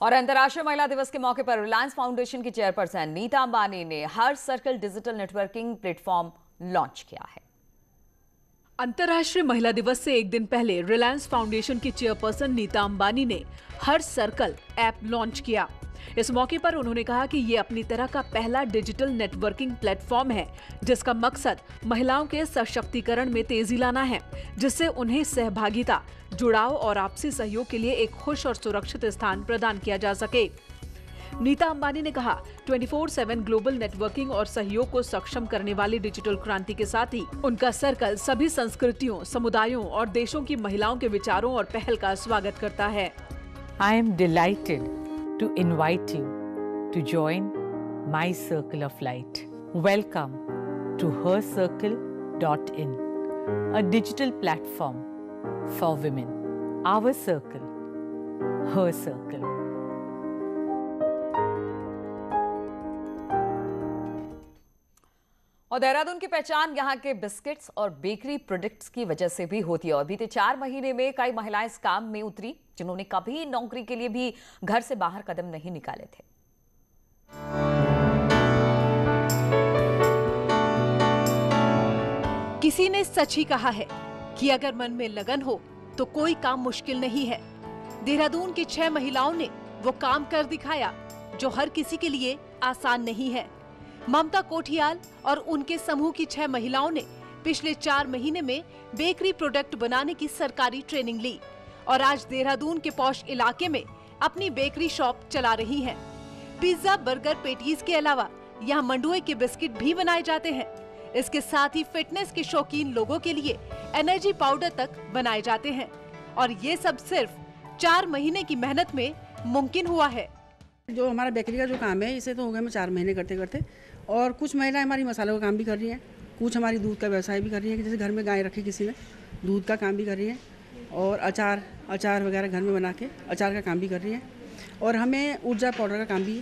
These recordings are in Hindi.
और अंतर्राष्ट्रीय महिला दिवस के मौके पर रिलायंस फाउंडेशन की चेयरपर्सन नीता अंबानी ने Her Circle digital networking platform launch किया है। अंतर्राष्ट्रीय महिला दिवस से एक दिन पहले रिलायंस फाउंडेशन की चेयरपर्सन नीता अंबानी ने हर सर्कल ऐप लॉन्च किया। इस मौके पर उन्होंने कहा कि ये अपनी तरह का पहला डिजिटल नेटवर्किंग प्लेटफॉर्म है जिसका मकसद महिलाओं के सशक्तिकरण में तेजी लाना है, जिससे उन्हें सहभागिता, जुड़ाव और आपसी सहयोग के लिए एक खुश और सुरक्षित स्थान प्रदान किया जा सके। नीता अंबानी ने कहा, 24/7 ग्लोबल नेटवर्किंग और सहयोग को सक्षम करने वाली डिजिटल क्रांति के साथ ही उनका सर्कल सभी संस्कृतियों, समुदायों और देशों की महिलाओं के विचारों और पहल का स्वागत करता है। I am delighted to invite you to join my Circle of Light. Welcome to hercircle.in, a digital platform for women. Our circle, her circle. और देहरादून की पहचान यहाँ के बिस्किट्स और बेकरी प्रोडक्ट्स की वजह से भी होती है। और बीते 4 महीने में कई महिलाएं इस काम में उतरी जिन्होंने कभी नौकरी के लिए भी घर से बाहर कदम नहीं निकाले थे। किसी ने सच ही कहा है कि अगर मन में लगन हो तो कोई काम मुश्किल नहीं है। देहरादून की 6 महिलाओं ने वो काम कर दिखाया जो हर किसी के लिए आसान नहीं है। ममता कोठियाल और उनके समूह की 6 महिलाओं ने पिछले 4 महीने में बेकरी प्रोडक्ट बनाने की सरकारी ट्रेनिंग ली और आज देहरादून के पॉश इलाके में अपनी बेकरी शॉप चला रही हैं। पिज्जा, बर्गर, पेटीज के अलावा यहाँ मंडुए के बिस्किट भी बनाए जाते हैं। इसके साथ ही फिटनेस के शौकीन लोगों के लिए एनर्जी पाउडर तक बनाए जाते हैं और ये सब सिर्फ 4 महीने की मेहनत में मुमकिन हुआ है। जो हमारा बेकरी का जो काम है इसे तो हो गए मैं 4 महीने करते करते, और कुछ महिलाएं हमारी मसालों का काम भी कर रही हैं, कुछ हमारी दूध का व्यवसाय भी कर रही हैं कि जैसे घर में गाय रखी किसी ने, दूध का काम भी कर रही है, और अचार वगैरह घर में बना के अचार का काम भी कर रही हैं। और हमें ऊर्जा पाउडर का काम भी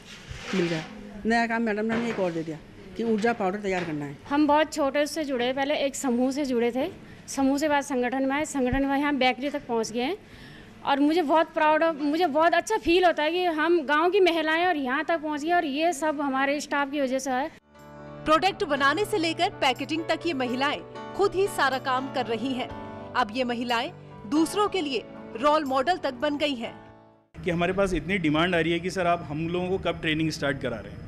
मिल गया। नया काम मैडम ने हमें एक और दे दिया कि ऊर्जा पाउडर तैयार करना है। हम बहुत छोटे से जुड़े, पहले एक समूह से जुड़े थे, समूह से बाद संगठन में आए, संगठन में यहाँ बेकरी तक पहुँच गए हैं और मुझे बहुत अच्छा फील होता है कि हम गांव की महिलाएं और यहाँ तक पहुँच गए और ये सब हमारे स्टाफ की वजह से है। प्रोडक्ट बनाने से लेकर पैकेजिंग तक ये महिलाएं खुद ही सारा काम कर रही हैं। अब ये महिलाएं दूसरों के लिए रोल मॉडल तक बन गई हैं। कि हमारे पास इतनी डिमांड आ रही है कि सर आप हम लोगों को कब ट्रेनिंग स्टार्ट करा रहे हैं,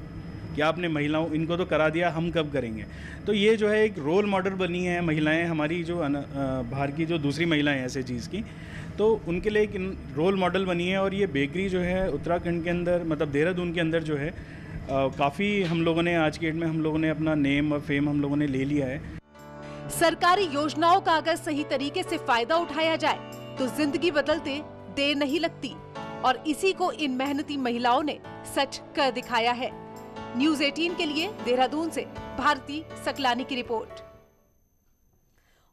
कि आपने महिलाओं इनको तो करा दिया, हम कब करेंगे। तो ये जो है एक रोल मॉडल बनी है महिलाएं हमारी, जो बाहर की जो दूसरी महिलाएं ऐसे चीज़ की, तो उनके लिए एक रोल मॉडल बनी है। और ये बेकरी जो है उत्तराखंड के अंदर, मतलब देहरादून के अंदर जो है काफ़ी हम लोगों ने आज के डेट में हम लोगों ने अपना नेम और फेम हम लोगों ने ले लिया है। सरकारी योजनाओं का अगर सही तरीके से फायदा उठाया जाए तो जिंदगी बदलते देर नहीं लगती और इसी को इन मेहनती महिलाओं ने सच कर दिखाया है। न्यूज़ 18 के लिए देहरादून से भारती सकलानी की रिपोर्ट।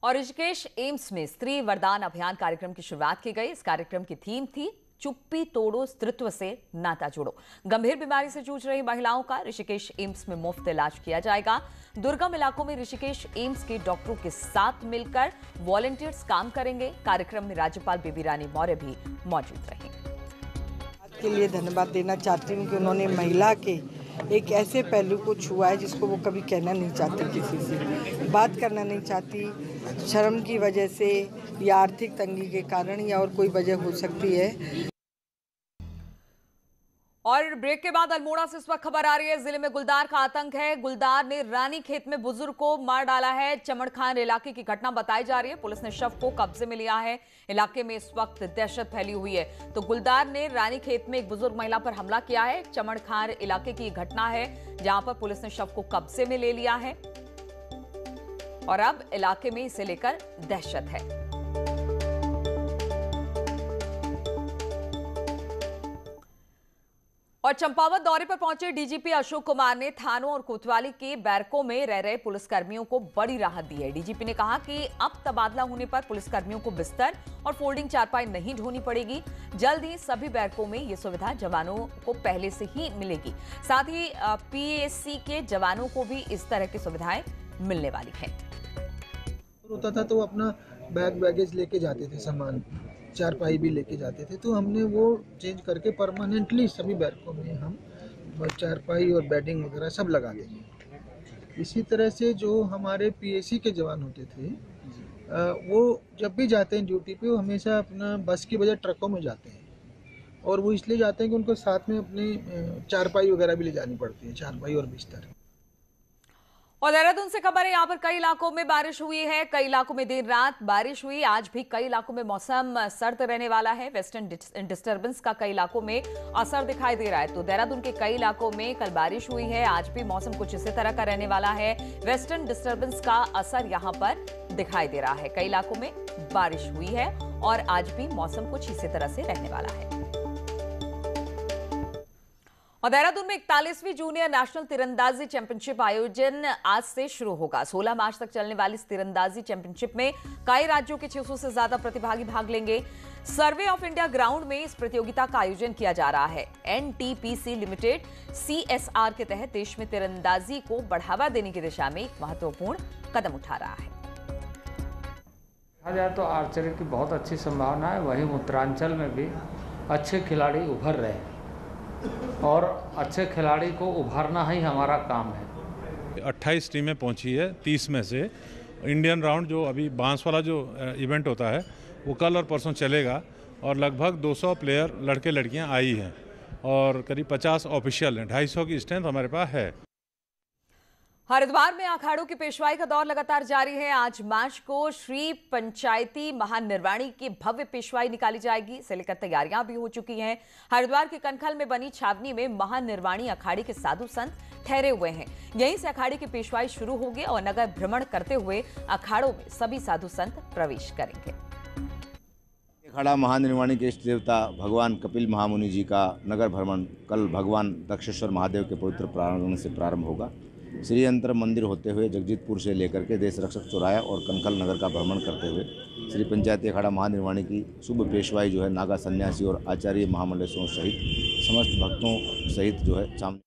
और ऋषिकेश एम्स में स्त्री वरदान अभियान कार्यक्रम की शुरुआत की गई। इस कार्यक्रम की थीम थी चुप्पी तोड़ो, स्त्रीत्व से नाता जोड़ो। गंभीर बीमारी से जूझ रही महिलाओं का ऋषिकेश एम्स में मुफ्त इलाज किया जाएगा। दुर्गम इलाकों में ऋषिकेश एम्स के डॉक्टरों के साथ मिलकर वॉलंटियर्स काम करेंगे। कार्यक्रम में राज्यपाल बेबी रानी मौर्य भी मौजूद रहेंगे। के लिए धन्यवाद देना चाहती हूँ कि उन्होंने महिला के एक ऐसे पहलू को छुआ है जिसको वो कभी कहना नहीं चाहती, किसी से बात करना नहीं चाहती, शर्म की वजह से या आर्थिक तंगी के कारण या और कोई वजह हो सकती है। और ब्रेक के बाद अल्मोड़ा से इस वक्त खबर आ रही है, जिले में गुलदार का आतंक है। गुलदार ने रानी खेत में बुजुर्ग को मार डाला है। चमड़खान इलाके की घटना बताई जा रही है। पुलिस ने शव को कब्जे में लिया है। इलाके में इस वक्त दहशत फैली हुई है। तो गुलदार ने रानी खेत में एक बुजुर्ग महिला पर हमला किया है। चमड़खान इलाके की घटना है जहां पर पुलिस ने शव को कब्जे में ले लिया है और अब इलाके में इसे लेकर दहशत है। और चंपावत दौरे पर पहुंचे डीजीपी अशोक कुमार ने थानों और कोतवाली के बैरकों में रह रहे पुलिसकर्मियों को बड़ी राहत दी है। डीजीपी ने कहा कि अब तबादला होने पर पुलिसकर्मियों को बिस्तर और फोल्डिंग चारपाई नहीं ढोनी पड़ेगी। जल्द ही सभी बैरकों में ये सुविधा जवानों को पहले से ही मिलेगी। साथ ही पीएससी के जवानों को भी इस तरह की सुविधाएं मिलने वाली है। होता था तो अपना बैगेज लेके जाते थे सामान, चारपाई भी लेके जाते थे, तो हमने वो चेंज करके परमानेंटली सभी बैरकों में हम चारपाई और बेडिंग वगैरह सब लगा देंगे। इसी तरह से जो हमारे पीएसी के जवान होते थे वो जब भी जाते हैं ड्यूटी पे, वो हमेशा अपना बस की बजाय ट्रकों में जाते हैं, और वो इसलिए जाते हैं कि उनको साथ में अपनी चारपाई वगैरह भी ले जानी पड़ती है, चारपाई और बिस्तर। और देहरादून से खबर है, यहाँ पर कई इलाकों में बारिश हुई है, कई इलाकों में देर रात बारिश हुई। आज भी कई इलाकों में मौसम सर्द रहने वाला है। वेस्टर्न डिस्टर्बेंस का कई इलाकों में असर दिखाई दे रहा है। तो देहरादून के कई इलाकों में कल बारिश हुई है, आज भी मौसम कुछ इसी तरह का रहने वाला है। वेस्टर्न डिस्टर्बेंस का असर यहाँ पर दिखाई दे रहा है। कई इलाकों में बारिश हुई है और आज भी मौसम कुछ इसी तरह से रहने वाला है। और देहरादून में 41वीं जूनियर नेशनल तीरंदाजी चैंपियनशिप आयोजन आज से शुरू होगा। 16 मार्च तक चलने वाली इस तीरंदाजी चैंपियनशिप में कई राज्यों के 600 से ज्यादा प्रतिभागी भाग लेंगे। सर्वे ऑफ इंडिया ग्राउंड में इस प्रतियोगिता का आयोजन किया जा रहा है। एनटीपीसी लिमिटेड CSR के तहत देश में तीरंदाजी को बढ़ावा देने की दिशा में एक महत्वपूर्ण कदम उठा रहा है। कहा जाए तो आर्चरी की बहुत अच्छी संभावना है, वहीं उत्तरांचल में भी अच्छे खिलाड़ी उभर रहे हैं और अच्छे खिलाड़ी को उभारना ही हमारा काम है। 28 टीमें पहुंची है, 30 में से इंडियन राउंड जो अभी बांस वाला जो इवेंट होता है वो कल और परसों चलेगा, और लगभग 200 प्लेयर लड़के लड़कियां आई हैं और करीब 50 ऑफिशियल हैं। 250 की स्ट्रेंथ हमारे पास है। हरिद्वार में अखाड़ों की पेशवाई का दौर लगातार जारी है। आज मार्च को श्री पंचायती महानिर्वाणी की भव्य पेशवाई निकाली जाएगी। इसे लेकर तैयारियां भी हो चुकी हैं। हरिद्वार के कनखल में बनी छावनी में महानिर्वाणी अखाड़े के साधु संत ठहरे हुए हैं। यहीं से अखाड़े की पेशवाई शुरू होगी और नगर भ्रमण करते हुए अखाड़ों में सभी साधु संत प्रवेश करेंगे। अखाड़ा महानिर्वाणी के इष्ट देवता भगवान कपिल महामुनि जी का नगर भ्रमण कल भगवान दक्षेश्वर महादेव के पवित्र प्रांगण से प्रारंभ होगा। श्री अंतर मंदिर होते हुए जगजीतपुर से लेकर के देश रक्षक चौराया और कनखल नगर का भ्रमण करते हुए श्री पंचायती अखाड़ा महानिर्वाणी की शुभ पेशवाई जो है नागा सन्यासी और आचार्य महामंडलेश्वरों सहित समस्त भक्तों सहित जो है सामने।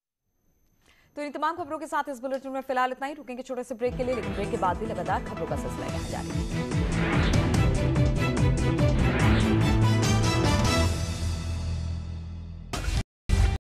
तो इन तमाम खबरों के साथ इस बुलेटिन में फिलहाल इतना ही। रुकेंगे छोटे से ब्रेक के लिए, लेकिन ब्रेक के बाद भी लगातार खबरों का सिलसिला जारी है।